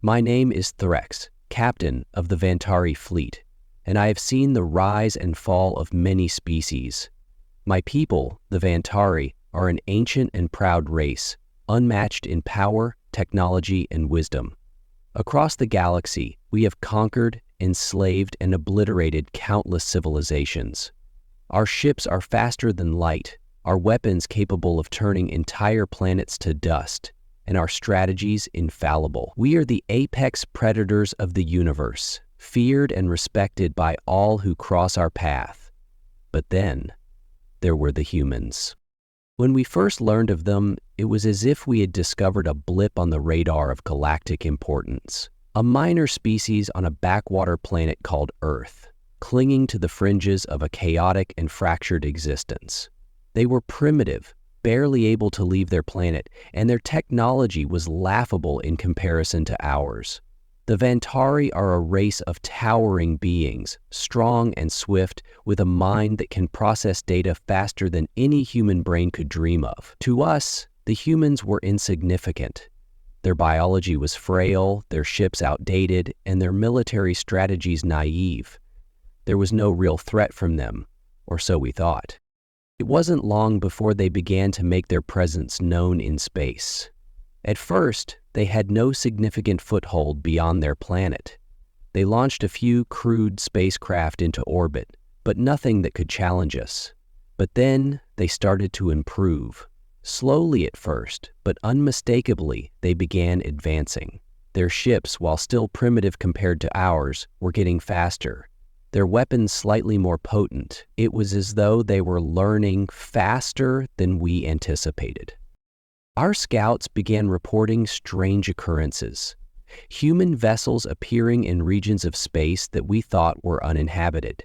My name is Threx, captain of the Vantari fleet, and I have seen the rise and fall of many species. My people, the Vantari, are an ancient and proud race, unmatched in power, technology, and wisdom. Across the galaxy, we have conquered, enslaved, and obliterated countless civilizations. Our ships are faster than light, our weapons capable of turning entire planets to dust, and our strategies infallible. We are the apex predators of the universe, feared and respected by all who cross our path. But then, there were the humans. When we first learned of them, it was as if we had discovered a blip on the radar of galactic importance. A minor species on a backwater planet called Earth, clinging to the fringes of a chaotic and fractured existence. They were primitive, barely able to leave their planet, and their technology was laughable in comparison to ours. The Vantari are a race of towering beings, strong and swift, with a mind that can process data faster than any human brain could dream of. To us, the humans were insignificant. Their biology was frail, their ships outdated, and their military strategies naive. There was no real threat from them, or so we thought. It wasn't long before they began to make their presence known in space. At first, they had no significant foothold beyond their planet. They launched a few crude spacecraft into orbit, but nothing that could challenge us. But then, they started to improve. Slowly at first, but unmistakably, they began advancing. Their ships, while still primitive compared to ours, were getting faster. Their weapons slightly more potent. It was as though they were learning faster than we anticipated. Our scouts began reporting strange occurrences. Human vessels appearing in regions of space that we thought were uninhabited.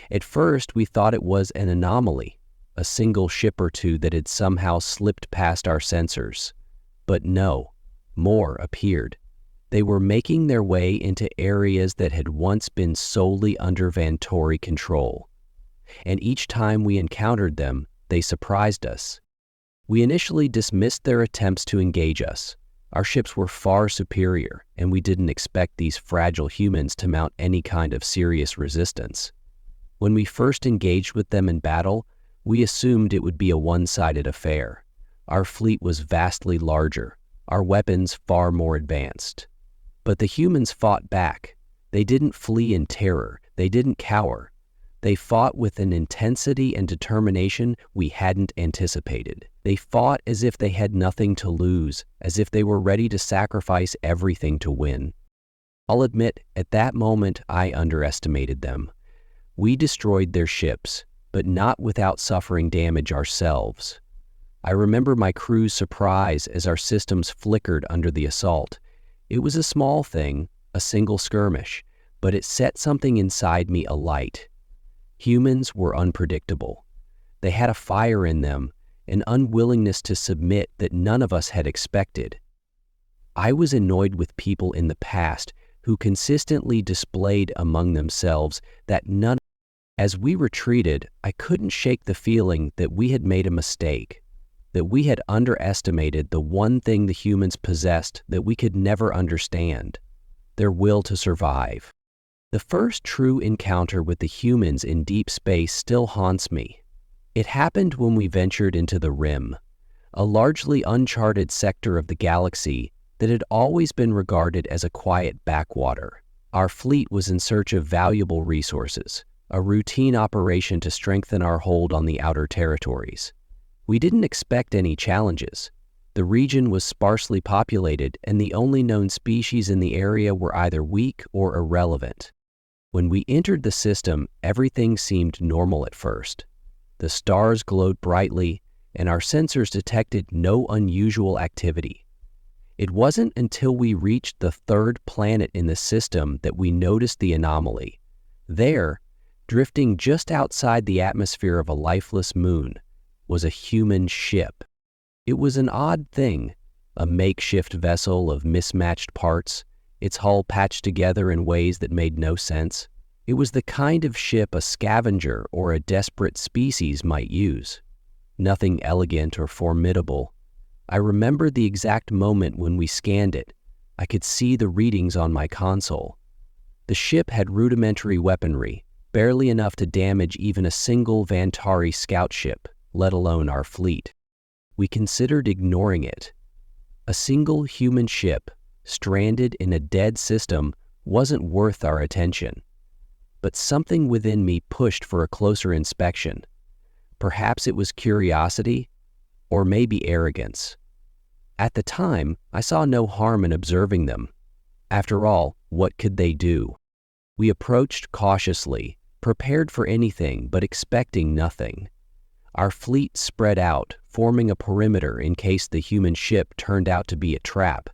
At first, we thought it was an anomaly, a single ship or two that had somehow slipped past our sensors. But no, more appeared. They were making their way into areas that had once been solely under Vantari control. And each time we encountered them, they surprised us. We initially dismissed their attempts to engage us. Our ships were far superior, and we didn't expect these fragile humans to mount any kind of serious resistance. When we first engaged with them in battle, we assumed it would be a one-sided affair. Our fleet was vastly larger, our weapons far more advanced. But the humans fought back. They didn't flee in terror. They didn't cower. They fought with an intensity and determination we hadn't anticipated. They fought as if they had nothing to lose, as if they were ready to sacrifice everything to win. I'll admit, at that moment, I underestimated them. We destroyed their ships, but not without suffering damage ourselves. I remember my crew's surprise as our systems flickered under the assault. It was a small thing, a single skirmish, but it set something inside me alight. Humans were unpredictable. They had a fire in them, an unwillingness to submit that none of us had expected. I was annoyed with people in the past who consistently displayed among themselves that none. As we retreated, I couldn't shake the feeling that we had made a mistake, that we had underestimated the one thing the humans possessed that we could never understand, their will to survive. The first true encounter with the humans in deep space still haunts me. It happened when we ventured into the Rim, a largely uncharted sector of the galaxy that had always been regarded as a quiet backwater. Our fleet was in search of valuable resources, a routine operation to strengthen our hold on the outer territories. We didn't expect any challenges. The region was sparsely populated, and the only known species in the area were either weak or irrelevant. When we entered the system, everything seemed normal at first. The stars glowed brightly, and our sensors detected no unusual activity. It wasn't until we reached the third planet in the system that we noticed the anomaly. There, drifting just outside the atmosphere of a lifeless moon, was a human ship. It was an odd thing, a makeshift vessel of mismatched parts, its hull patched together in ways that made no sense. It was the kind of ship a scavenger or a desperate species might use. Nothing elegant or formidable. I remember the exact moment when we scanned it, I could see the readings on my console. The ship had rudimentary weaponry, barely enough to damage even a single Vantari scout ship, let alone our fleet. We considered ignoring it. A single human ship, stranded in a dead system, wasn't worth our attention. But something within me pushed for a closer inspection. Perhaps it was curiosity, or maybe arrogance. At the time, I saw no harm in observing them. After all, what could they do? We approached cautiously, prepared for anything but expecting nothing. Our fleet spread out, forming a perimeter in case the human ship turned out to be a trap,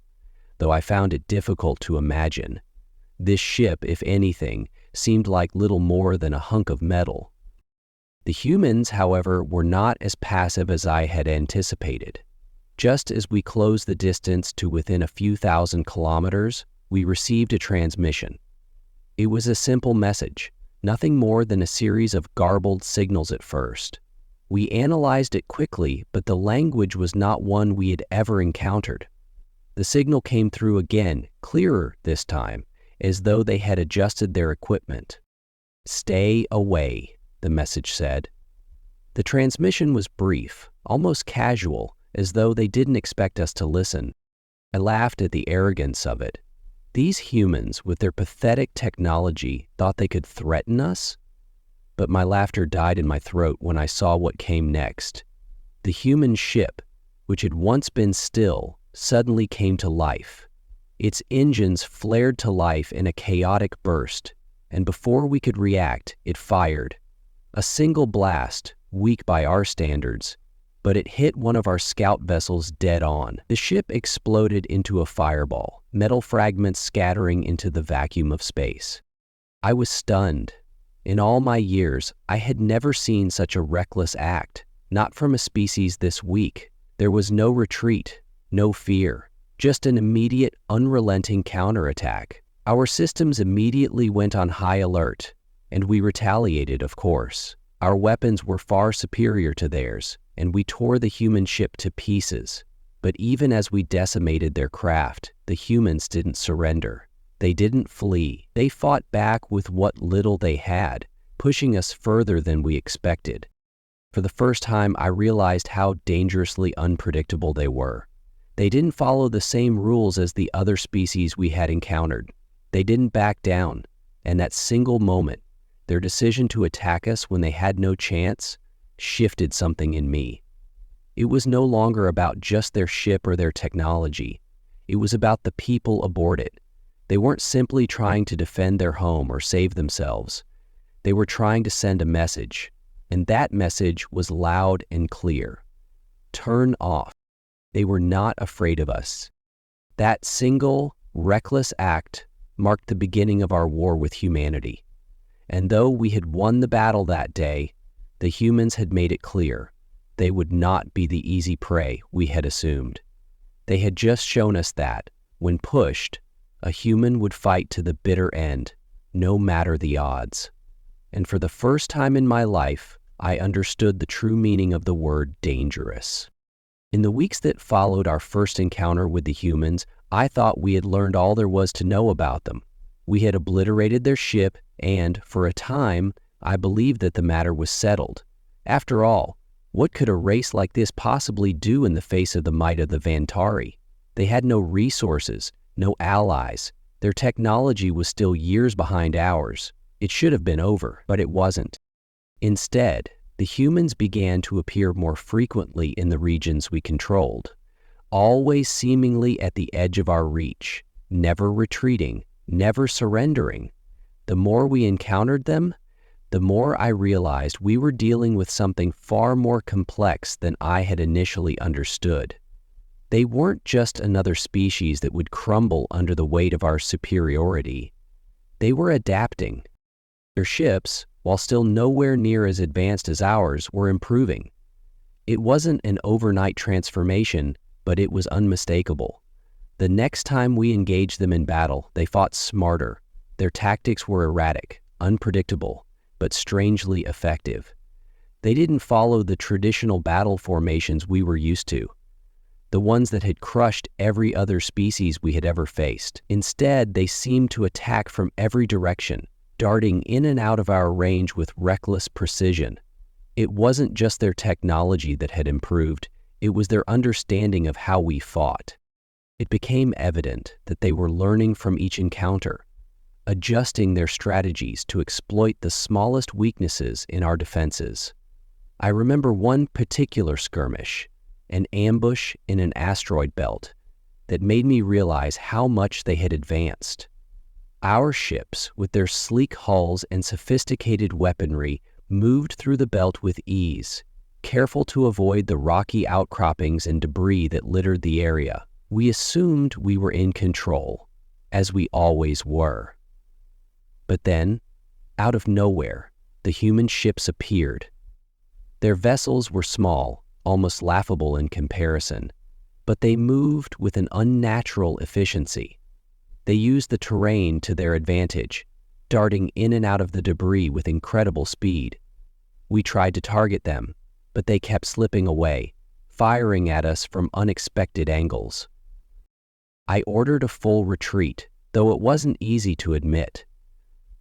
though I found it difficult to imagine. This ship, if anything, seemed like little more than a hunk of metal. The humans, however, were not as passive as I had anticipated. Just as we closed the distance to within a few thousand kilometers, we received a transmission. It was a simple message, nothing more than a series of garbled signals at first. We analyzed it quickly, but the language was not one we had ever encountered. The signal came through again, clearer this time, as though they had adjusted their equipment. "Stay away," the message said. The transmission was brief, almost casual, as though they didn't expect us to listen. I laughed at the arrogance of it. These humans, with their pathetic technology, thought they could threaten us? But my laughter died in my throat when I saw what came next. The human ship, which had once been still, suddenly came to life. Its engines flared to life in a chaotic burst, and before we could react, it fired. A single blast, weak by our standards, but it hit one of our scout vessels dead on. The ship exploded into a fireball, metal fragments scattering into the vacuum of space. I was stunned. In all my years, I had never seen such a reckless act, not from a species this weak. There was no retreat, no fear, just an immediate, unrelenting counterattack. Our systems immediately went on high alert, and we retaliated, of course. Our weapons were far superior to theirs, and we tore the human ship to pieces. But even as we decimated their craft, the humans didn't surrender. They didn't flee. They fought back with what little they had, pushing us further than we expected. For the first time, I realized how dangerously unpredictable they were. They didn't follow the same rules as the other species we had encountered. They didn't back down, and that single moment, their decision to attack us when they had no chance, shifted something in me. It was no longer about just their ship or their technology. It was about the people aboard it. They weren't simply trying to defend their home or save themselves. They were trying to send a message, and that message was loud and clear. Turn off. They were not afraid of us. That single, reckless act marked the beginning of our war with humanity. And though we had won the battle that day, the humans had made it clear they would not be the easy prey we had assumed. They had just shown us that, when pushed, a human would fight to the bitter end, no matter the odds. And for the first time in my life, I understood the true meaning of the word dangerous. In the weeks that followed our first encounter with the humans, I thought we had learned all there was to know about them. We had obliterated their ship, and, for a time, I believed that the matter was settled. After all, what could a race like this possibly do in the face of the might of the Vantari? They had no resources, no allies. Their technology was still years behind ours. It should have been over, but it wasn't. Instead, the humans began to appear more frequently in the regions we controlled, always seemingly at the edge of our reach, never retreating, never surrendering. The more we encountered them, the more I realized we were dealing with something far more complex than I had initially understood. They weren't just another species that would crumble under the weight of our superiority. They were adapting. Their ships, while still nowhere near as advanced as ours, were improving. It wasn't an overnight transformation, but it was unmistakable. The next time we engaged them in battle, they fought smarter. Their tactics were erratic, unpredictable, but strangely effective. They didn't follow the traditional battle formations we were used to. the ones that had crushed every other species we had ever faced. Instead, they seemed to attack from every direction, darting in and out of our range with reckless precision. It wasn't just their technology that had improved, it was their understanding of how we fought. It became evident that they were learning from each encounter, adjusting their strategies to exploit the smallest weaknesses in our defenses. I remember one particular skirmish, an ambush in an asteroid belt, that made me realize how much they had advanced. Our ships, with their sleek hulls and sophisticated weaponry, moved through the belt with ease, careful to avoid the rocky outcroppings and debris that littered the area. We assumed we were in control, as we always were. But then, out of nowhere, the human ships appeared. Their vessels were small, almost laughable in comparison, but they moved with an unnatural efficiency. They used the terrain to their advantage, darting in and out of the debris with incredible speed. We tried to target them, but they kept slipping away, firing at us from unexpected angles. I ordered a full retreat, though it wasn't easy to admit.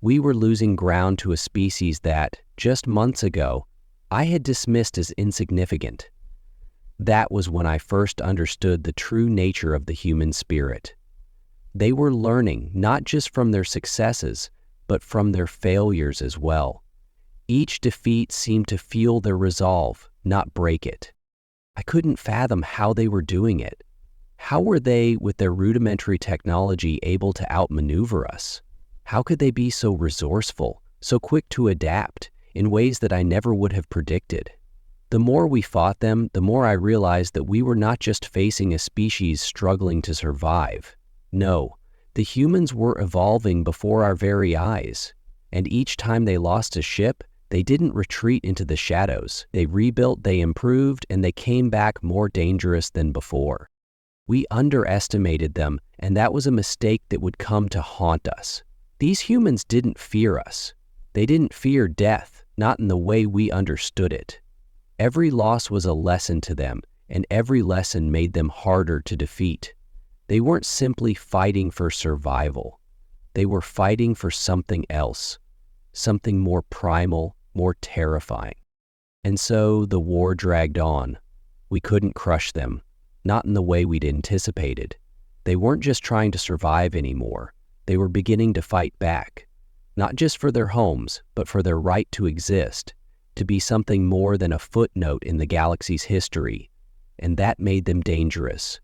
We were losing ground to a species that, just months ago, I had dismissed as insignificant. That was when I first understood the true nature of the human spirit. They were learning not just from their successes, but from their failures as well. Each defeat seemed to fuel their resolve, not break it. I couldn't fathom how they were doing it. How were they, with their rudimentary technology, able to outmaneuver us? How could they be so resourceful, so quick to adapt, in ways that I never would have predicted? The more we fought them, the more I realized that we were not just facing a species struggling to survive. No, the humans were evolving before our very eyes, and each time they lost a ship, they didn't retreat into the shadows. They rebuilt, they improved, and they came back more dangerous than before. We underestimated them, and that was a mistake that would come to haunt us. These humans didn't fear us. They didn't fear death, not in the way we understood it. Every loss was a lesson to them, and every lesson made them harder to defeat. They weren't simply fighting for survival. They were fighting for something else, something more primal, more terrifying. And so the war dragged on. We couldn't crush them, not in the way we'd anticipated. They weren't just trying to survive anymore. They were beginning to fight back, not just for their homes, but for their right to exist, to be something more than a footnote in the galaxy's history. And that made them dangerous,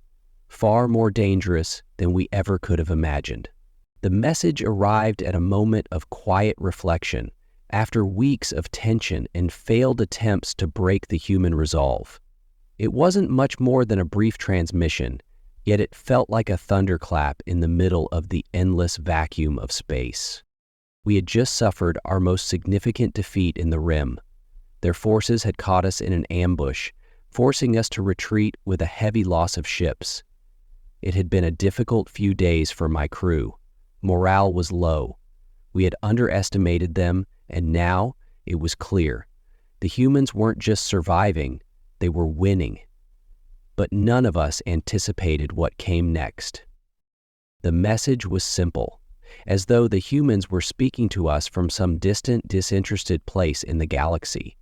far more dangerous than we ever could have imagined. The message arrived at a moment of quiet reflection, after weeks of tension and failed attempts to break the human resolve. It wasn't much more than a brief transmission, yet it felt like a thunderclap in the middle of the endless vacuum of space. We had just suffered our most significant defeat in the Rim. Their forces had caught us in an ambush, forcing us to retreat with a heavy loss of ships. It had been a difficult few days for my crew. Morale was low. We had underestimated them, and now it was clear. The humans weren't just surviving, they were winning. But none of us anticipated what came next. The message was simple, as though the humans were speaking to us from some distant, disinterested place in the galaxy.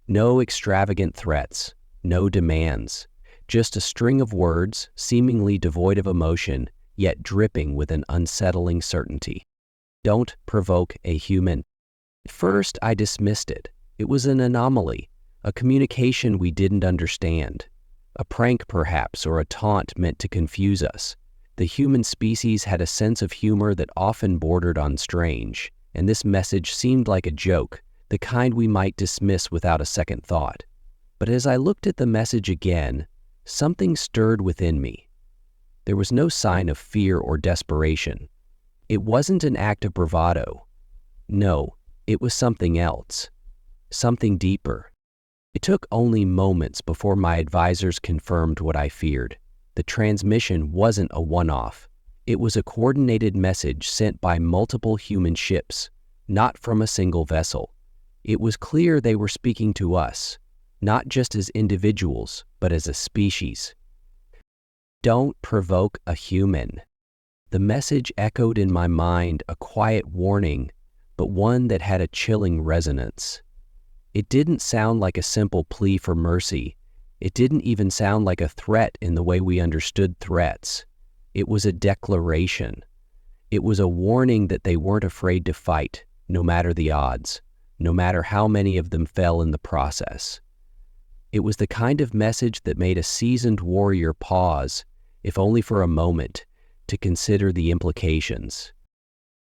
No extravagant threats, no demands, just a string of words seemingly devoid of emotion, yet dripping with an unsettling certainty. Don't provoke a human. At first, I dismissed it. It was an anomaly, a communication we didn't understand. A prank, perhaps, or a taunt meant to confuse us. The human species had a sense of humor that often bordered on strange, and this message seemed like a joke, the kind we might dismiss without a second thought. But as I looked at the message again, something stirred within me. There was no sign of fear or desperation. It wasn't an act of bravado. No, it was something else, something deeper. It took only moments before my advisors confirmed what I feared. The transmission wasn't a one-off. It was a coordinated message sent by multiple human ships, not from a single vessel. It was clear they were speaking to us, not just as individuals, but as a species. Don't provoke a human. The message echoed in my mind, a quiet warning, but one that had a chilling resonance. It didn't sound like a simple plea for mercy. It didn't even sound like a threat in the way we understood threats. It was a declaration. It was a warning that they weren't afraid to fight, no matter the odds, no matter how many of them fell in the process. It was the kind of message that made a seasoned warrior pause, if only for a moment, to consider the implications.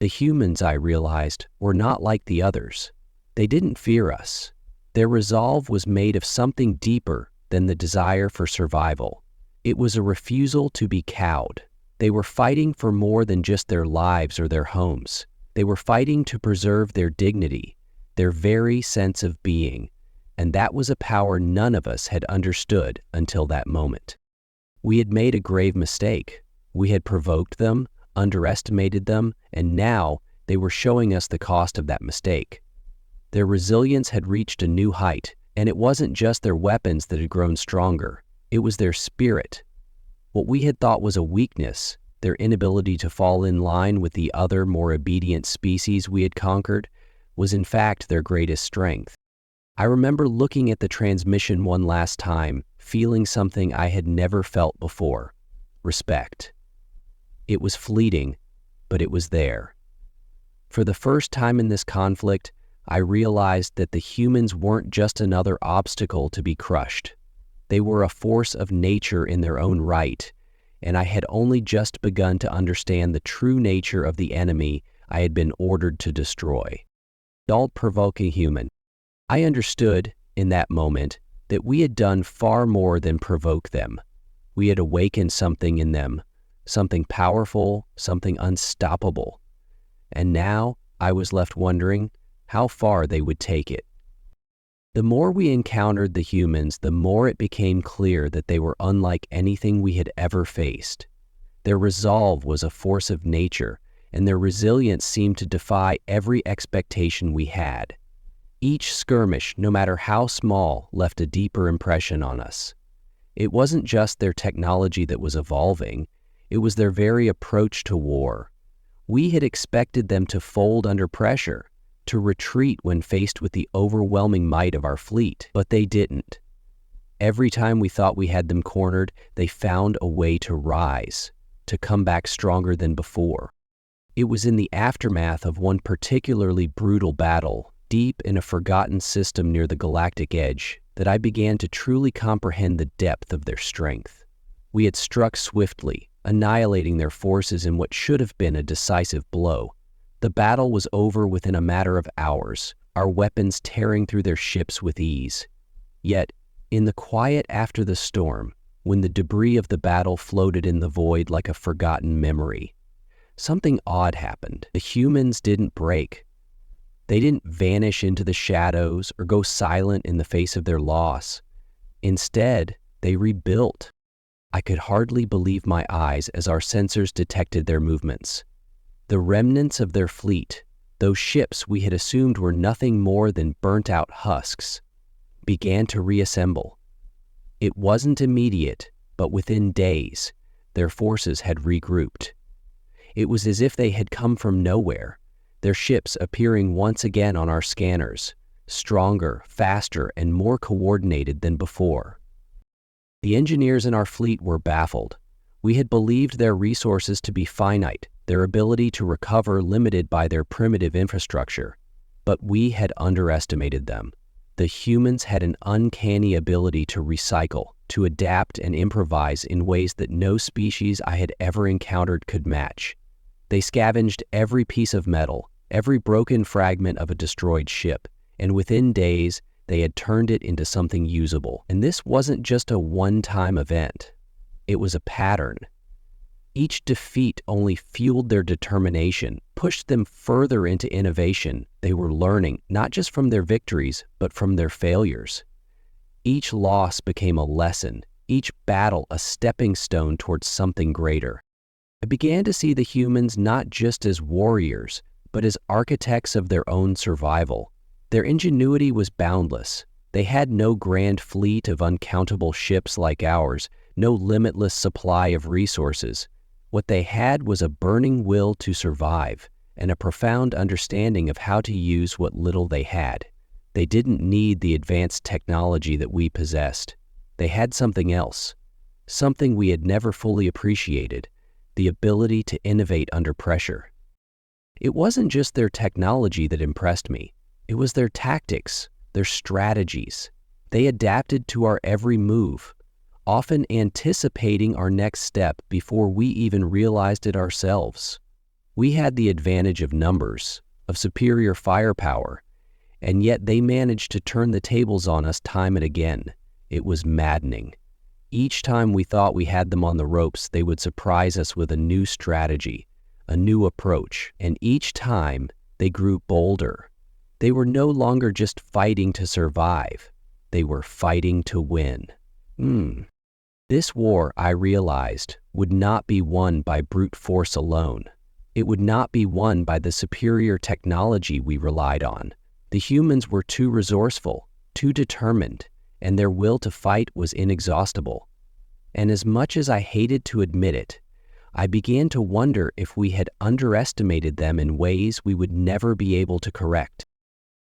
The humans, I realized, were not like the others. They didn't fear us. Their resolve was made of something deeper than the desire for survival. It was a refusal to be cowed. They were fighting for more than just their lives or their homes. They were fighting to preserve their dignity, their very sense of being, and that was a power none of us had understood until that moment. We had made a grave mistake. We had provoked them, underestimated them, and now they were showing us the cost of that mistake. Their resilience had reached a new height, and it wasn't just their weapons that had grown stronger. It was their spirit. What we had thought was a weakness, their inability to fall in line with the other, more obedient species we had conquered, was in fact their greatest strength. I remember looking at the transmission one last time, feeling something I had never felt before: respect. It was fleeting, but it was there. For the first time in this conflict, I realized that the humans weren't just another obstacle to be crushed. They were a force of nature in their own right, and I had only just begun to understand the true nature of the enemy I had been ordered to destroy. Don't provoke a human. I understood, in that moment, that we had done far more than provoke them. We had awakened something in them, something powerful, something unstoppable. And now I was left wondering how far they would take it. The more we encountered the humans, the more it became clear that they were unlike anything we had ever faced. Their resolve was a force of nature, and their resilience seemed to defy every expectation we had. Each skirmish, no matter how small, left a deeper impression on us. It wasn't just their technology that was evolving, it was their very approach to war. We had expected them to fold under pressure, to retreat when faced with the overwhelming might of our fleet, but they didn't. Every time we thought we had them cornered, they found a way to rise, to come back stronger than before. It was in the aftermath of one particularly brutal battle, deep in a forgotten system near the galactic edge, that I began to truly comprehend the depth of their strength. We had struck swiftly, annihilating their forces in what should have been a decisive blow. The battle was over within a matter of hours, our weapons tearing through their ships with ease. Yet, in the quiet after the storm, when the debris of the battle floated in the void like a forgotten memory, something odd happened. The humans didn't break. They didn't vanish into the shadows or go silent in the face of their loss. Instead, they rebuilt. I could hardly believe my eyes as our sensors detected their movements. The remnants of their fleet, those ships we had assumed were nothing more than burnt-out husks, began to reassemble. It wasn't immediate, but within days, their forces had regrouped. It was as if they had come from nowhere, their ships appearing once again on our scanners, stronger, faster, and more coordinated than before. The engineers in our fleet were baffled. We had believed their resources to be finite, their ability to recover limited by their primitive infrastructure. But we had underestimated them. The humans had an uncanny ability to recycle, to adapt and improvise in ways that no species I had ever encountered could match. They scavenged every piece of metal, every broken fragment of a destroyed ship, and within days, they had turned it into something usable. And this wasn't just a one-time event. It was a pattern. Each defeat only fueled their determination, pushed them further into innovation. They were learning, not just from their victories, but from their failures. Each loss became a lesson, each battle a stepping stone towards something greater. I began to see the humans not just as warriors, but as architects of their own survival. Their ingenuity was boundless. They had no grand fleet of uncountable ships like ours, no limitless supply of resources. What they had was a burning will to survive and a profound understanding of how to use what little they had. They didn't need the advanced technology that we possessed. They had something else, something we had never fully appreciated, the ability to innovate under pressure. It wasn't just their technology that impressed me. It was their tactics, their strategies. They adapted to our every move, often anticipating our next step before we even realized it ourselves. We had the advantage of numbers, of superior firepower, and yet they managed to turn the tables on us time and again. It was maddening. Each time we thought we had them on the ropes, they would surprise us with a new strategy, a new approach, and each time they grew bolder. They were no longer just fighting to survive. They were fighting to win. This war, I realized, would not be won by brute force alone. It would not be won by the superior technology we relied on. The humans were too resourceful, too determined, and their will to fight was inexhaustible. And as much as I hated to admit it, I began to wonder if we had underestimated them in ways we would never be able to correct.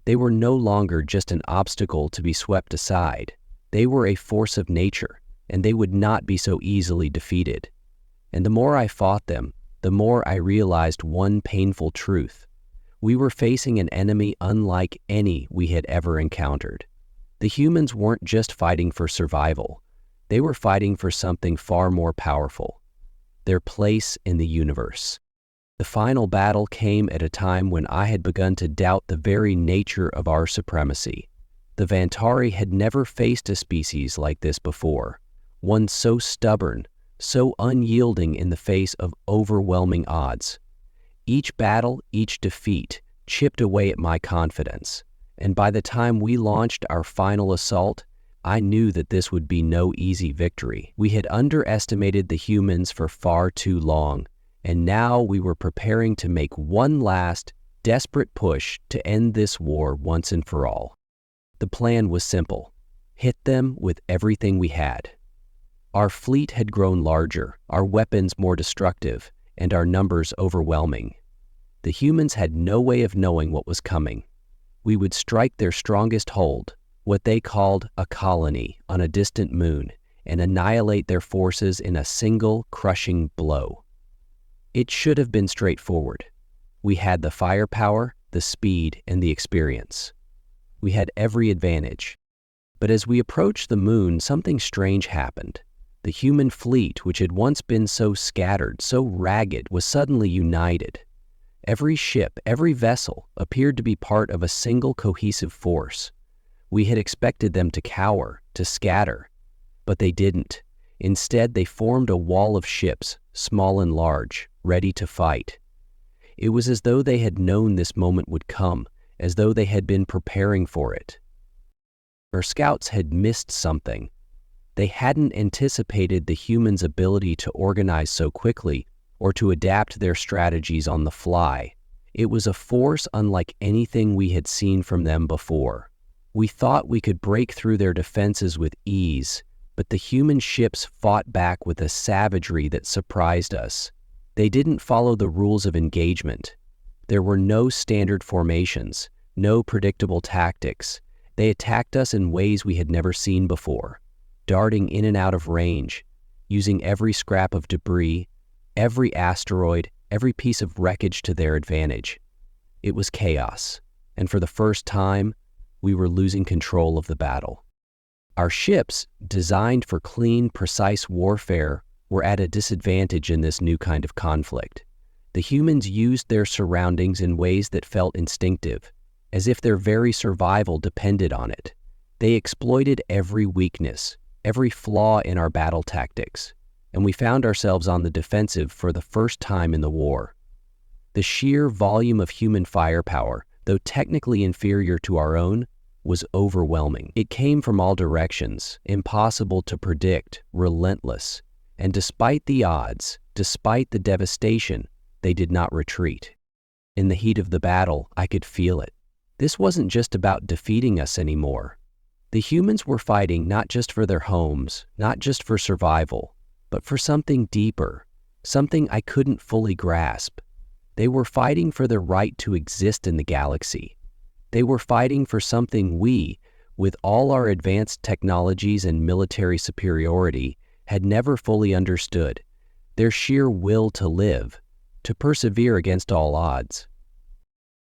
They were no longer just an obstacle to be swept aside. They were a force of nature, and they would not be so easily defeated. And the more I fought them, the more I realized one painful truth. We were facing an enemy unlike any we had ever encountered. The humans weren't just fighting for survival. They were fighting for something far more powerful, their place in the universe. The final battle came at a time when I had begun to doubt the very nature of our supremacy. The Vantari had never faced a species like this before, one so stubborn, so unyielding in the face of overwhelming odds. Each battle, each defeat, chipped away at my confidence, and by the time we launched our final assault, I knew that this would be no easy victory. We had underestimated the humans for far too long, and now we were preparing to make one last, desperate push to end this war once and for all. The plan was simple: hit them with everything we had. Our fleet had grown larger, our weapons more destructive, and our numbers overwhelming. The humans had no way of knowing what was coming. We would strike their strongest hold, what they called a colony, on a distant moon, and annihilate their forces in a single crushing blow. It should have been straightforward. We had the firepower, the speed, and the experience. We had every advantage. But as we approached the moon, something strange happened. The human fleet, which had once been so scattered, so ragged, was suddenly united. Every ship, every vessel, appeared to be part of a single cohesive force. We had expected them to cower, to scatter, but they didn't. Instead, they formed a wall of ships, small and large, ready to fight. It was as though they had known this moment would come, as though they had been preparing for it. Our scouts had missed something. They hadn't anticipated the humans' ability to organize so quickly or to adapt their strategies on the fly. It was a force unlike anything we had seen from them before. We thought we could break through their defenses with ease, but the human ships fought back with a savagery that surprised us. They didn't follow the rules of engagement. There were no standard formations, no predictable tactics. They attacked us in ways we had never seen before, darting in and out of range, using every scrap of debris, every asteroid, every piece of wreckage to their advantage. It was chaos, and for the first time, we were losing control of the battle. Our ships, designed for clean, precise warfare, were at a disadvantage in this new kind of conflict. The humans used their surroundings in ways that felt instinctive, as if their very survival depended on it. They exploited every weakness, every flaw in our battle tactics, and we found ourselves on the defensive for the first time in the war. The sheer volume of human firepower, though technically inferior to our own, was overwhelming. It came from all directions, impossible to predict, relentless. And despite the odds, despite the devastation, they did not retreat. In the heat of the battle, I could feel it. This wasn't just about defeating us anymore. The humans were fighting not just for their homes, not just for survival, but for something deeper, something I couldn't fully grasp. They were fighting for their right to exist in the galaxy. They were fighting for something we, with all our advanced technologies and military superiority, had never fully understood: their sheer will to live, to persevere against all odds.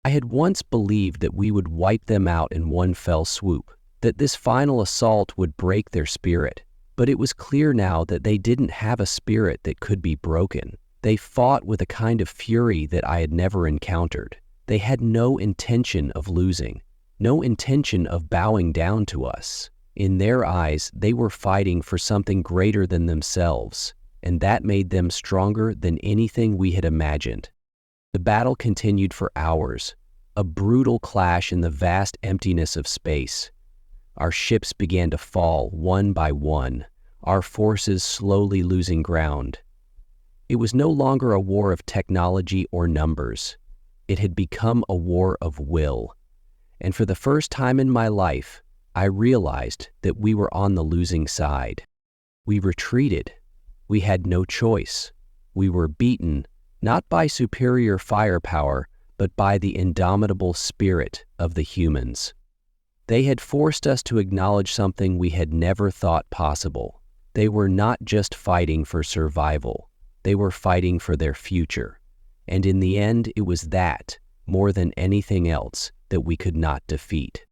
I had once believed that we would wipe them out in one fell swoop, that this final assault would break their spirit, but it was clear now that they didn't have a spirit that could be broken. They fought with a kind of fury that I had never encountered. They had no intention of losing, no intention of bowing down to us. In their eyes, they were fighting for something greater than themselves, and that made them stronger than anything we had imagined. The battle continued for hours, a brutal clash in the vast emptiness of space. Our ships began to fall one by one, our forces slowly losing ground. It was no longer a war of technology or numbers. It had become a war of will. And for the first time in my life, I realized that we were on the losing side. We retreated. We had no choice. We were beaten, not by superior firepower, but by the indomitable spirit of the humans. They had forced us to acknowledge something we had never thought possible. They were not just fighting for survival. They were fighting for their future. And in the end, it was that, more than anything else, that we could not defeat.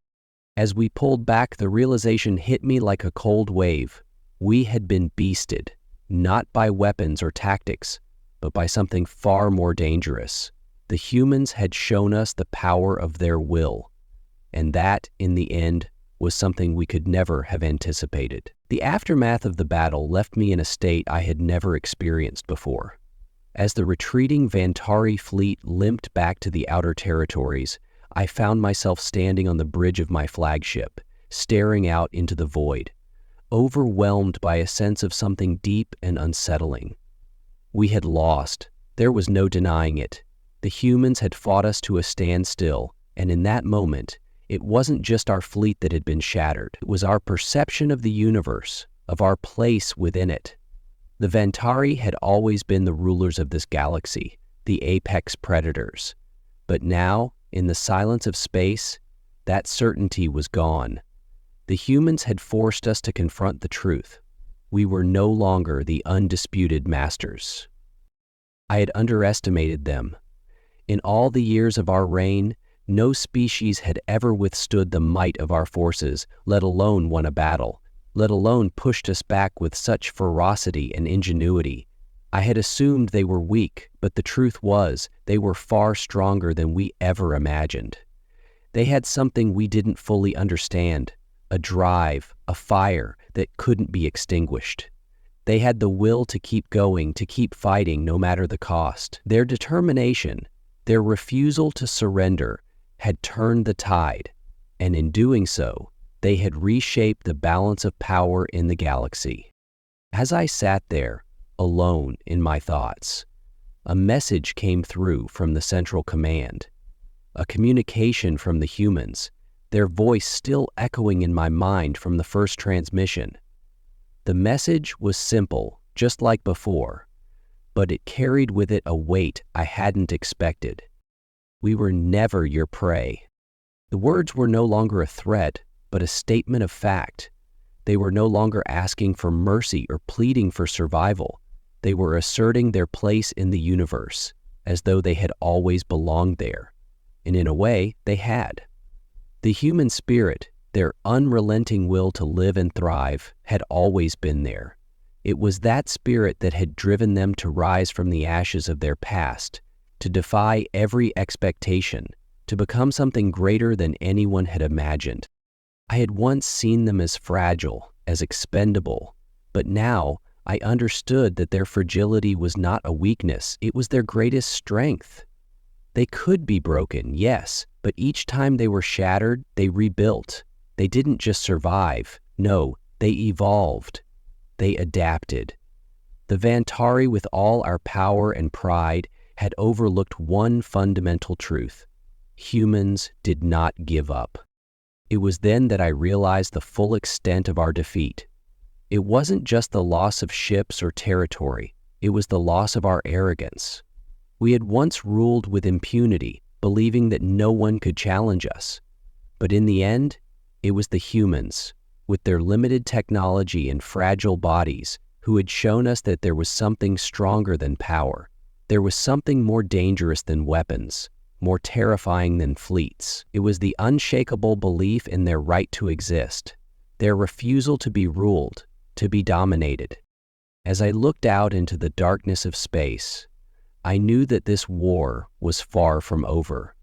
As we pulled back, the realization hit me like a cold wave. We had been beasted, not by weapons or tactics, but by something far more dangerous. The humans had shown us the power of their will, and that, in the end, was something we could never have anticipated. The aftermath of the battle left me in a state I had never experienced before. As the retreating Vantari fleet limped back to the outer territories, I found myself standing on the bridge of my flagship, staring out into the void, overwhelmed by a sense of something deep and unsettling. We had lost. There was no denying it. The humans had fought us to a standstill, and in that moment, it wasn't just our fleet that had been shattered. It was our perception of the universe, of our place within it. The Vantari had always been the rulers of this galaxy, the apex predators. But now, in the silence of space, that certainty was gone. The humans had forced us to confront the truth. We were no longer the undisputed masters. I had underestimated them. In all the years of our reign, no species had ever withstood the might of our forces, let alone won a battle, let alone pushed us back with such ferocity and ingenuity. I had assumed they were weak, but the truth was, they were far stronger than we ever imagined. They had something we didn't fully understand, a drive, a fire that couldn't be extinguished. They had the will to keep going, to keep fighting no matter the cost. Their determination, their refusal to surrender, had turned the tide, and in doing so, they had reshaped the balance of power in the galaxy. As I sat there, alone in my thoughts, a message came through from the Central Command, a communication from the humans, their voice still echoing in my mind from the first transmission. The message was simple, just like before, but it carried with it a weight I hadn't expected. We were never your prey. The words were no longer a threat, but a statement of fact. They were no longer asking for mercy or pleading for survival. They were asserting their place in the universe, as though they had always belonged there. And in a way, they had. The human spirit, their unrelenting will to live and thrive, had always been there. It was that spirit that had driven them to rise from the ashes of their past, to defy every expectation, to become something greater than anyone had imagined. I had once seen them as fragile, as expendable, but now I understood that their fragility was not a weakness, it was their greatest strength. They could be broken, yes, but each time they were shattered, they rebuilt. They didn't just survive, no, they evolved. They adapted. The Vantari, with all our power and pride, had overlooked one fundamental truth. Humans did not give up. It was then that I realized the full extent of our defeat. It wasn't just the loss of ships or territory, it was the loss of our arrogance. We had once ruled with impunity, believing that no one could challenge us. But in the end, it was the humans, with their limited technology and fragile bodies, who had shown us that there was something stronger than power. There was something more dangerous than weapons, more terrifying than fleets. It was the unshakable belief in their right to exist, their refusal to be ruled, to be dominated. As I looked out into the darkness of space, I knew that this war was far from over.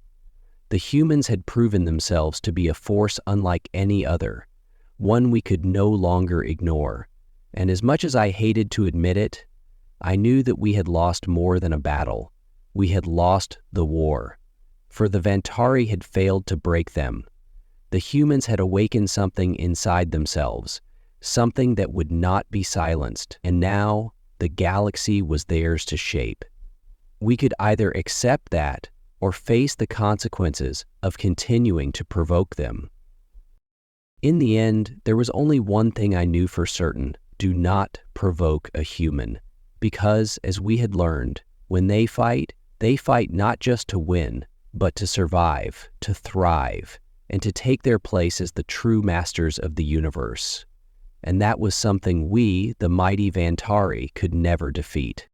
The humans had proven themselves to be a force unlike any other, one we could no longer ignore. And as much as I hated to admit it, I knew that we had lost more than a battle. We had lost the war. For the Vantari had failed to break them. The humans had awakened something inside themselves, something that would not be silenced, and now the galaxy was theirs to shape. We could either accept that or face the consequences of continuing to provoke them. In the end, there was only one thing I knew for certain: do not provoke a human. Because, as we had learned, when they fight not just to win, but to survive, to thrive, and to take their place as the true masters of the universe. And that was something we, the mighty Vantari, could never defeat.